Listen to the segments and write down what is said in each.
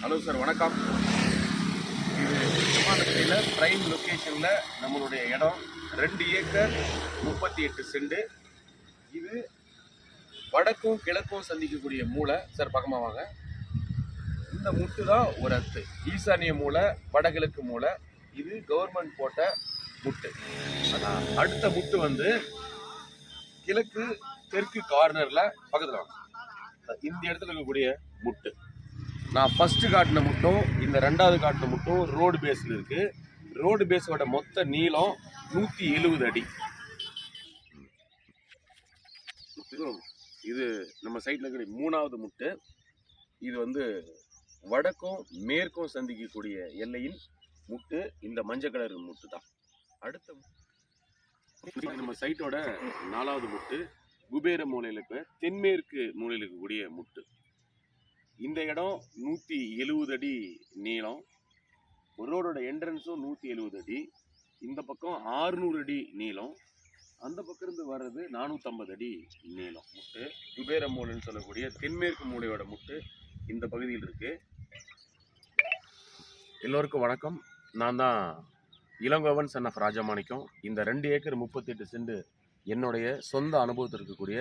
Hello sir, வணக்கம். இது விமானத்தில் பிரைம் லொக்கேஷனில் நம்மளுடைய இடம் 2 ஏக்கர் 38 சென்ட். இது வடக்கும் கிழக்கும் சந்திக்கக்கூடிய மூலை. சார் பக்கமாக வாங்க. இந்த முட்டு தான் ஒரு அத்து. ஈசானிய மூலை, வடகிழக்கு மூலை. இது கவர்மெண்ட் போட்ட முட்டு. ஆனால் அடுத்த முட்டு வந்து கிழக்கு தெற்கு கார்னரில் பக்கத்தில் வாங்க. இந்த இடத்துல இருக்கக்கூடிய முட்டு நான் ஃபர்ஸ்ட் காட்டின முட்டும் இந்த ரெண்டாவது காட்டின முட்டும் ரோடு பேஸில் இருக்கு. ரோடு பேஸோட மொத்த நீளம் 170 அடி. இது நம்ம சைட்ல இருக்கிற 3வது முட்டு. இது வந்து வடக்கும் மேற்கும் சந்திக்கக்கூடிய எல்லையின் முட்டு. இந்த மஞ்சள் கலர் முட்டு தான். அடுத்த நம்ம சைட்டோட 4வது முட்டு குபேர மூலையில் இருக்க தென்மேற்கு மூலையில் இருக்கக்கூடிய முட்டு. இந்த இடம் 170 அடி நீளம். ரோடோட என்ட்ரன்ஸும் 170 அடி. இந்த பக்கம் 600 அடி நீளம். அந்த பக்கம் இருந்து வர்றது 450 அடி நீளம் முட்டு. குபேர மூலைன்னு சொல்லக்கூடிய தென்மேற்கு மூலையோட முட்டு இந்த பகுதியில் இருக்கு. எல்லோருக்கும் வணக்கம். நான் தான் இளங்கோவன் சன் ஆஃப் ராஜமாணிக்கம். இந்த 2 ஏக்கர் 38 சென்ட் என்னுடைய சொந்த அனுபவத்தில் இருக்கக்கூடிய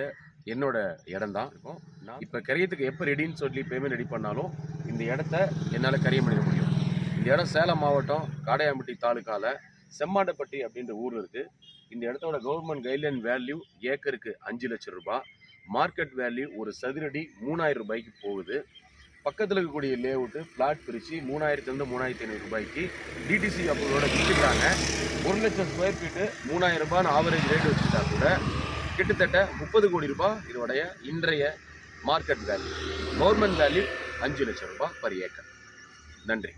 என்னோட இடம் தான் இருக்கும். இப்போ கரையத்துக்கு எப்போ ரெடின்னு சொல்லி பேமெண்ட் ரெடி பண்ணாலும் இந்த இடத்த என்னால் கரையம் பண்ணிட முடியும். இந்த இடம் சேலம் மாவட்டம் காடையாம்பட்டி தாலுக்காவில் செம்மாண்டப்பட்டி அப்படின்ற ஊர் இருக்குது. இந்த இடத்தோட கவர்மெண்ட் கைட்லைன் வேல்யூ ஏக்கருக்கு 5 லட்சம் ரூபாய். மார்க்கெட் வேல்யூ ஒரு சதுரடி 3000 ரூபாய்க்கு போகுது. பக்கத்தில் இருக்கக்கூடிய லேஅவுட்டு ஃப்ளாட் பிரித்து 3000 3500 ரூபாய்க்கு டிடிசி அப்ரூவோட விற்றுக்கிறாங்க. 1 லட்சம் ஸ்கொயர் ஃபீட்டு 3000 ரூபான்னு ஆவரேஜ் ரேட் வச்சுட்டா கூட கிட்டத்தட்ட 30 கோடி ரூபாய் இதோடைய இன்றைய மார்க்கெட் வேல்யூ. கவர்மெண்ட் வேல்யூ 5 லட்சம் ரூபாய் பர் ஏக்கர். நன்றி.